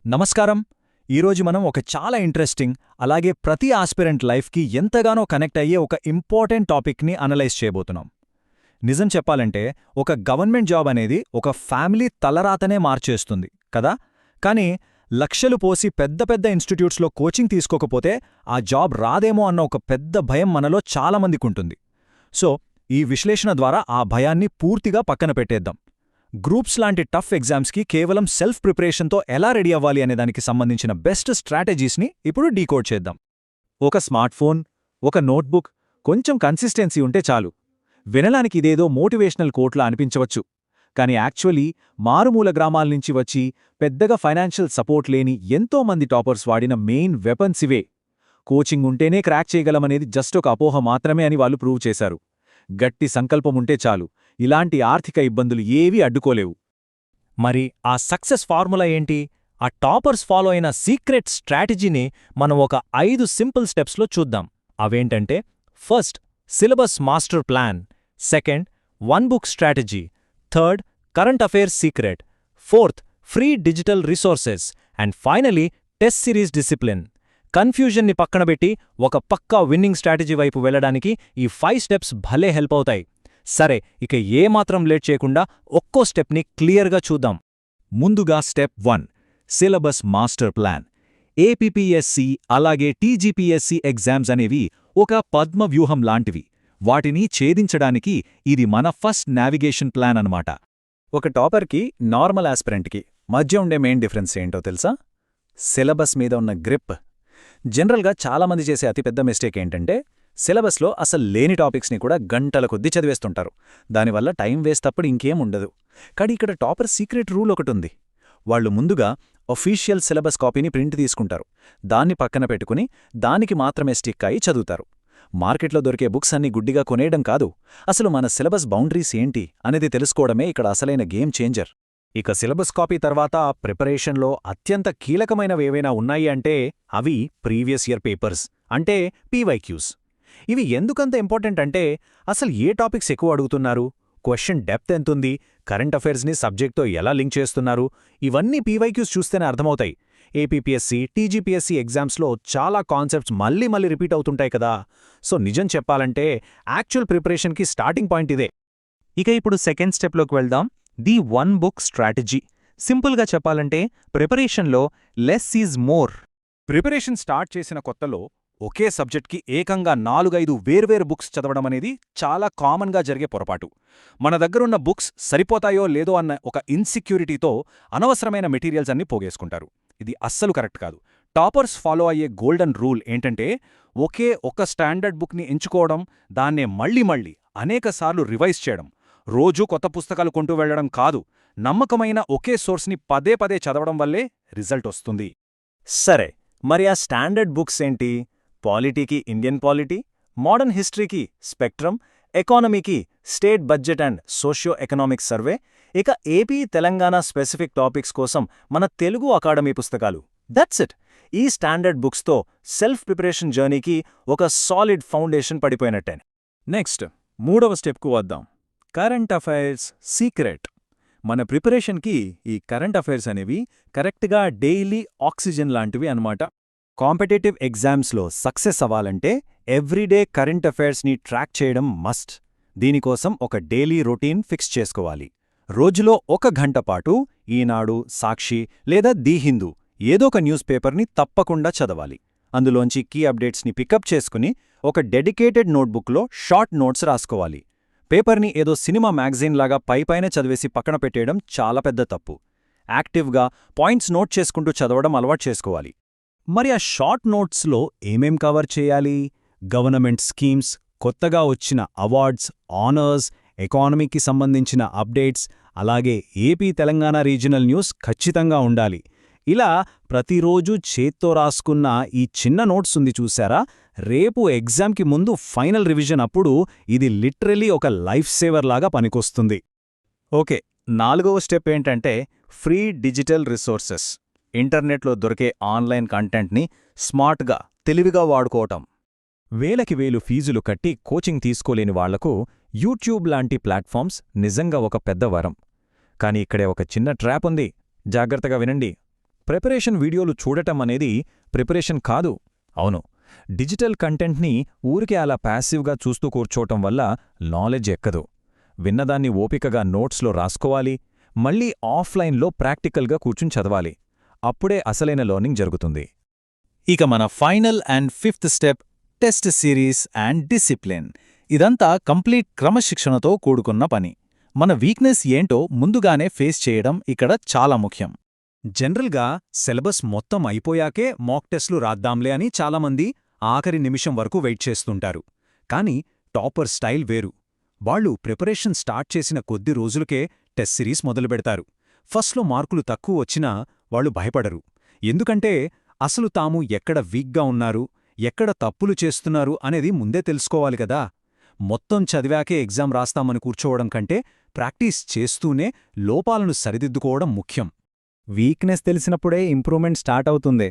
నమస్కారం. ఈరోజు మనం ఒక చాలా ఇంట్రెస్టింగ్ అలాగే ప్రతి ఆస్పిరెంట్ లైఫ్కి ఎంతగానో కనెక్ట్ అయ్యే ఒక ఇంపార్టెంట్ టాపిక్ని అనలైజ్ చేయబోతున్నాం. నిజం చెప్పాలంటే ఒక గవర్నమెంట్ జాబ్ అనేది ఒక ఫ్యామిలీ తలరాతనే మార్చేస్తుంది కదా. కానీ లక్షలు పోసి పెద్ద పెద్ద ఇన్స్టిట్యూట్స్లో కోచింగ్ తీసుకోకపోతే ఆ జాబ్ రాదేమో అన్న ఒక పెద్ద భయం మనలో చాలామందికుంటుంది. సో ఈ విశ్లేషణ ద్వారా ఆ భయాన్ని పూర్తిగా పక్కన పెట్టేద్దాం. గ్రూప్స్ లాంటి టఫ్ ఎగ్జామ్స్కి కేవలం సెల్ఫ్ ప్రిపరేషన్తో ఎలా రెడీ అవ్వాలి అనేదానికి సంబంధించిన బెస్ట్ స్ట్రాటజీస్ని ఇప్పుడు డీకోడ్ చేద్దాం. ఒక స్మార్ట్ ఫోన్, ఒక నోట్బుక్, కొంచెం కన్సిస్టెన్సీ ఉంటే చాలు. వినడానికి ఇదేదో మోటివేషనల్ కోట్లా అనిపించవచ్చు. కానీ యాక్చువల్లీ మారుమూల గ్రామాల్నుంచి వచ్చి పెద్దగా ఫైనాన్షియల్ సపోర్ట్ లేని ఎంతోమంది టాపర్స్ వాడిన మెయిన్ వెపన్స్ ఇవే. కోచింగ్ ఉంటేనే క్రాక్ చేయగలమనేది జస్ట్ ఒక అపోహ మాత్రమే అని వాళ్ళు ప్రూవ్ చేశారు. గట్టి సంకల్పముంటే చాలు, ఇలాంటి ఆర్థిక ఇబ్బందులు ఏవీ అడ్డుకోలేవు. మరి ఆ సక్సెస్ ఫార్ములా ఏంటి? ఆ టాపర్స్ ఫాలో అయిన సీక్రెట్ స్ట్రాటజీని మనం ఒక 5 సింపుల్ స్టెప్స్లో చూద్దాం. అవేంటంటే, first syllabus master plan, second one book strategy, third current affairs secret, fourth free digital resources, and finally test series discipline. కన్ఫ్యూజన్ని పక్కనబెట్టి ఒక పక్కా విన్నింగ్ స్ట్రాటజీ వైపు వెళ్లడానికి ఈ 5 స్టెప్స్ భలే హెల్ప్ అవుతాయి. సరే, ఇక ఏమాత్రం లేట్ చేయకుండా ఒక్కో స్టెప్ని క్లియర్గా చూద్దాం. ముందుగా step 1, syllabus master plan. APPSC అలాగే టీజీపీఎస్సీ ఎగ్జామ్స్ అనేవి ఒక పద్మవ్యూహం లాంటివి. వాటిని ఛేదించడానికి ఇది మన ఫస్ట్ నావిగేషన్ ప్లాన్ అన్నమాట. ఒక టాపర్కి నార్మల్ ఆస్పిరెంట్కి మధ్య ఉండే మెయిన్ డిఫరెన్స్ ఏంటో తెలుసా? సిలబస్ మీద ఉన్న గ్రిప్. జనరల్గా చాలామంది చేసే అతిపెద్ద మిస్టేక్ ఏంటంటే, సిలబస్లో అసలు లేని టాపిక్స్ని కూడా గంటల కొద్దీ చదివేస్తుంటారు. దానివల్ల టైం వేస్ట్ తప్పడు ఇంకేం ఉండదు. కానీ ఇక్కడ టాపర్ సీక్రెట్ రూల్ ఒకటుంది. వాళ్లు ముందుగా అఫీషియల్ సిలబస్ కాపీని ప్రింట్ తీసుకుంటారు. దాన్ని పక్కన పెట్టుకుని దానికి మాత్రమే స్టిక్ అయి చదువుతారు. మార్కెట్లో దొరికే బుక్స్ అన్ని గుడ్డిగా కొనేయడం కాదు, అసలు మన సిలబస్ బౌండరీస్ ఏంటి అనేది తెలుసుకోవడమే ఇక్కడ అసలైన గేమ్ చేంజర్. ఇక సిలబస్ కాపీ తర్వాత ప్రిపరేషన్లో అత్యంత కీలకమైనవేవైనా ఉన్నాయి అంటే అవి ప్రీవియస్ ఇయర్ పేపర్స్, అంటే పీవైక్యూస్. ఇవి ఎందుకంత ఇంపార్టెంట్ అంటే, అసలు ఏ టాపిక్స్ ఎక్కువ అడుగుతున్నారు, క్వశ్చన్ డెప్త్ ఎంతుంది, కరెంట్ అఫైర్స్ని సబ్జెక్ట్తో ఎలా లింక్ చేస్తున్నారు, ఇవన్నీ పీవైక్యూస్ చూస్తేనే అర్థమవుతాయి. ఏపీపీఎస్సీ, టీజీపీఎస్సీ ఎగ్జామ్స్లో చాలా కాన్సెప్ట్స్ మళ్ళీ రిపీట్ అవుతుంటాయి కదా. సో నిజం చెప్పాలంటే యాక్చువల్ ప్రిపరేషన్కి స్టార్టింగ్ పాయింట్ ఇదే. ఇక ఇప్పుడు సెకండ్ స్టెప్లోకి వెళ్దాం, ది వన్ బుక్ స్ట్రాటజీ. సింపుల్గా చెప్పాలంటే ప్రిపరేషన్లో less is more. Preparation start చేసిన కొత్తలో ఒకే సబ్జెక్ట్కి ఏకంగా 4-5 వేర్వేరు బుక్స్ చదవడం అనేది చాలా కామన్గా జరిగే పొరపాటు. మన దగ్గరున్న బుక్స్ సరిపోతాయో లేదో అన్న ఒక ఇన్సెక్యూరిటీతో అనవసరమైన మెటీరియల్స్ అన్ని పోగేసుకుంటారు. ఇది అస్సలు కరెక్ట్ కాదు. టాపర్స్ ఫాలో అయ్యే గోల్డెన్ రూల్ ఏంటంటే, ఒకే ఒక స్టాండర్డ్ బుక్ని ఎంచుకోవడం, దాన్నే మళ్ళీ అనేకసార్లు రివైజ్ చేయడం, రోజూ కొత్త పుస్తకాలు కొంటూ వెళ్లడం కాదు. నమ్మకమైన ఒకే సోర్స్ని పదే చదవడం వల్లే రిజల్ట్ వస్తుంది. సరే, మరి ఆ స్టాండర్డ్ బుక్స్ ఏంటి? పాలిటీకి ఇండియన్ పాలిటీ, మోడర్న్ హిస్టరీకి స్పెక్ట్రమ్, ఎకానమీకి state budget and socio economic survey, ఇక ఏపీ తెలంగాణ స్పెసిఫిక్ టాపిక్స్ కోసం మన తెలుగు అకాడమీ పుస్తకాలు. That's it. ఈ స్టాండర్డ్ బుక్స్తో సెల్ఫ్ ప్రిపరేషన్ జర్నీకి ఒక సాలిడ్ ఫౌండేషన్ పడిపోయినట్టే. నెక్స్ట్ మూడవ స్టెప్కు వద్దాం, కరెంట్ అఫైర్స్ సీక్రెట్. మన ప్రిపరేషన్కి ఈ కరెంట్ అఫైర్స్ అనేవి కరెక్ట్గా డైలీ ఆక్సిజన్ లాంటివి అన్నమాట. కాంపిటేటివ్ ఎగ్జామ్స్లో సక్సెస్ అవ్వాలంటే ఎవ్రీడే కరెంట్ అఫైర్స్ని ట్రాక్ చేయడం మస్ట్. దీనికోసం ఒక డైలీ రొటీన్ ఫిక్స్ చేసుకోవాలి. రోజులో 1 గంట పాటు ఈనాడు, సాక్షి లేదా ది హిందూ ఏదో ఒక న్యూస్ పేపర్ని తప్పకుండా చదవాలి. అందులోంచి కీ అప్డేట్స్ని పికప్ చేసుకుని ఒక డెడికేటెడ్ నోట్బుక్లో షార్ట్ నోట్స్ రాసుకోవాలి. పేపర్ని ఏదో సినిమా మ్యాగజైన్ లాగా పైపైన చదివేసి పక్కన పెట్టేయడం చాలా పెద్ద తప్పు. యాక్టివ్గా పాయింట్స్ నోట్ చేసుకుంటూ చదవడం అలవాటు చేసుకోవాలి. మరి ఆ షార్ట్ నోట్స్లో ఏమేం కవర్ చేయాలి? గవర్నమెంట్ స్కీమ్స్, కొత్తగా వచ్చిన అవార్డ్స్, ఆనర్స్, ఎకానమీకి సంబంధించిన అప్డేట్స్, అలాగే ఏపీ తెలంగాణ రీజనల్ న్యూస్ ఖచ్చితంగా ఉండాలి. ఇలా ప్రతిరోజూ చేత్తో రాసుకున్న ఈ చిన్న నోట్స్ ఉంది చూశారా, రేపు ఎగ్జామ్కి ముందు ఫైనల్ రివిజన్ అప్పుడు ఇది లిటరలీ ఒక లైఫ్ సేవర్ లాగా పనికొస్తుంది. ఓకే, 4వ స్టెప్ ఏంటంటే ఫ్రీ డిజిటల్ రిసోర్సెస్. ఇంటర్నెట్లో దొరికే ఆన్లైన్ కంటెంట్ని స్మార్ట్గా, తెలివిగా వాడుకోవటం. వేలకి వేలు ఫీజులు కట్టి కోచింగ్ తీసుకోలేని వాళ్లకు యూట్యూబ్ లాంటి ప్లాట్ఫామ్స్ నిజంగా ఒక పెద్ద వరం. కానీ ఇక్కడే ఒక చిన్న ట్రాప్ ఉంది. జాగ్రత్తగా వినండి. ప్రిపరేషన్ వీడియోలు చూడటం అనేది ప్రిపరేషన్ కాదు. అవును, డిజిటల్ కంటెంట్ని ఊరికే అలా ప్యాసివ్గా చూస్తూ కూర్చోవటం వల్ల నాలెడ్జ్ ఎక్కదు. విన్నదాన్ని ఓపికగా నోట్స్లో రాసుకోవాలి, మళ్ళీ ఆఫ్లైన్లో ప్రాక్టికల్గా కూర్చుని చదవాలి. అప్పుడే అసలైన లెర్నింగ్ జరుగుతుంది. ఇక మన final and 5th step test series and discipline. ఇదంతా కంప్లీట్ క్రమశిక్షణతో కూడుకున్న పని. మన వీక్నెస్ ఏంటో ముందుగానే ఫేస్ చేయడం ఇక్కడ చాలా ముఖ్యం. జనరల్గా సిలబస్ మొత్తం అయిపోయాకే మాక్ టెస్ట్లు రాద్దాంలే అని చాలామంది ఆఖరి నిమిషం వరకు వెయిట్ చేస్తుంటారు. కానీ టాపర్ స్టైల్ వేరు. వాళ్ళు ప్రిపరేషన్ స్టార్ట్ చేసిన కొద్ది రోజులకే టెస్ట్ సిరీస్ మొదలుపెడతారు. ఫస్ట్లో మార్కులు తక్కువ వచ్చినా వాళ్ళు భయపడరు. ఎందుకంటే అసలు తాము ఎక్కడ వీక్గా ఉన్నారు, ఎక్కడ తప్పులు చేస్తున్నారు అనేది ముందే తెలుసుకోవాలి కదా. మొత్తం చదివాకే ఎగ్జామ్ రాస్తామని కూర్చోవడం కంటే ప్రాక్టీస్ చేస్తూనే లోపాలను సరిదిద్దుకోవడం ముఖ్యం. వీక్నెస్ తెలిసినప్పుడే ఇంప్రూవ్మెంట్ స్టార్ట్ అవుతుంది.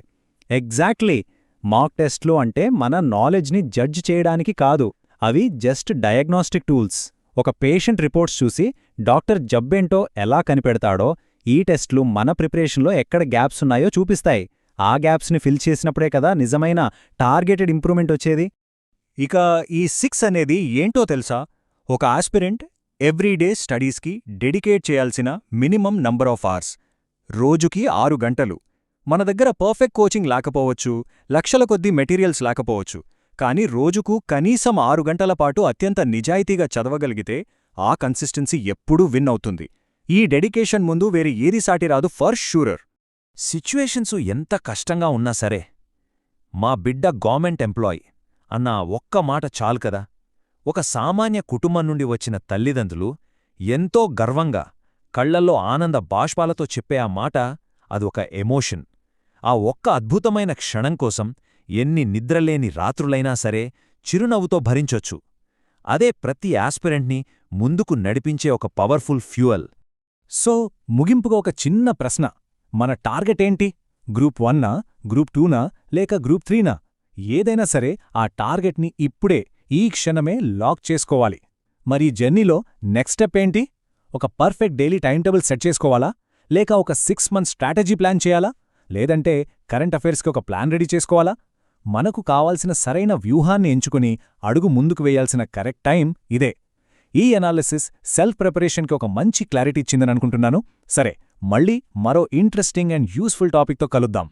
ఎగ్జాక్ట్లీ. మాక్ టెస్ట్లు అంటే మన నాలెడ్జ్ని జడ్జ్ చేయడానికి కాదు, అవి జస్ట్ డయాగ్నోస్టిక్ టూల్స్. ఒక పేషెంట్ రిపోర్ట్స్ చూసి డాక్టర్ జబ్బేంటో ఎలా కనిపెడతాడో, ఈ టెస్ట్లు మన ప్రిపరేషన్లో ఎక్కడ గ్యాప్స్ ఉన్నాయో చూపిస్తాయి. ఆ గ్యాప్స్ని ఫిల్ చేసినప్పుడే కదా నిజమైన టార్గెటెడ్ ఇంప్రూవ్మెంట్ వచ్చేది. ఇక ఈ 6 అనేది ఏంటో తెలుసా? ఒక ఆస్పిరెంట్ ఎవ్రీడే స్టడీస్కి డెడికేట్ చేయాల్సిన మినిమం నంబర్ ఆఫ్ అవర్స్. రోజుకి 6 గంటలు. మన దగ్గర పర్ఫెక్ట్ కోచింగ్ లేకపోవచ్చు, లక్షల కొద్దీ మెటీరియల్స్ లేకపోవచ్చు, కానీ రోజుకు కనీసం 6 గంటల పాటు అత్యంత నిజాయితీగా చదవగలిగితే ఆ కన్సిస్టెన్సీ ఎప్పుడూ విన్ అవుతుంది. ఈ డెడికేషన్ ముందు వేరే ఏది సాటిరాదు ఫర్ షూరర్. సిచ్యువేషన్సు ఎంత కష్టంగా ఉన్నా సరే, మా బిడ్డ గవర్నమెంట్ ఎంప్లాయీ అన్న ఒక్క మాట చాలు కదా. ఒక సామాన్య కుటుంబం నుండి వచ్చిన తల్లిదండ్రులు ఎంతో గర్వంగా కళ్లల్లో ఆనంద బాష్పాలతో చెప్పే ఆ మాట, అదొక ఎమోషన్. ఆ ఒక్క అద్భుతమైన క్షణం కోసం ఎన్ని నిద్రలేని రాత్రులైనా సరే చిరునవ్వుతో భరించొచ్చు. అదే ప్రతి ఆస్పిరెంట్ని ముందుకు నడిపించే ఒక పవర్ఫుల్ ఫ్యూయల్. సో ముగింపుగా ఒక చిన్న ప్రశ్న. మన టార్గెట్ ఏంటి? గ్రూప్ 1నా, గ్రూప్ 2నా, లేక గ్రూప్ 3నా? ఏదైనా సరే ఆ టార్గెట్ని ఇప్పుడే, ఈ క్షణమే లాక్ చేసుకోవాలి. మరి జర్నీలో నెక్స్ట్ స్టెప్ ఏంటి? ఒక perfect daily time table set చేసుకోవాలా? లేక ఒక 6 మంత్స్ స్ట్రాటజీ ప్లాన్ చేయాలా? లేదంటే కరెంట్ అఫైర్స్కి ఒక ప్లాన్ రెడీ చేసుకోవాలా? మనకు కావాల్సిన సరైన వ్యూహాన్ని ఎంచుకుని అడుగు ముందుకు వేయాల్సిన కరెక్ట్ టైం ఇదే. ఈ ఎనాలిసిస్ సెల్ఫ్ ప్రిపరేషన్కి ఒక మంచి క్లారిటీ ఇచ్చిందని అనుకుంటున్నాను. సరే, మళ్ళీ మరో ఇంట్రెస్టింగ్ అండ్ యూస్ఫుల్ టాపిక్తో కలుద్దాం.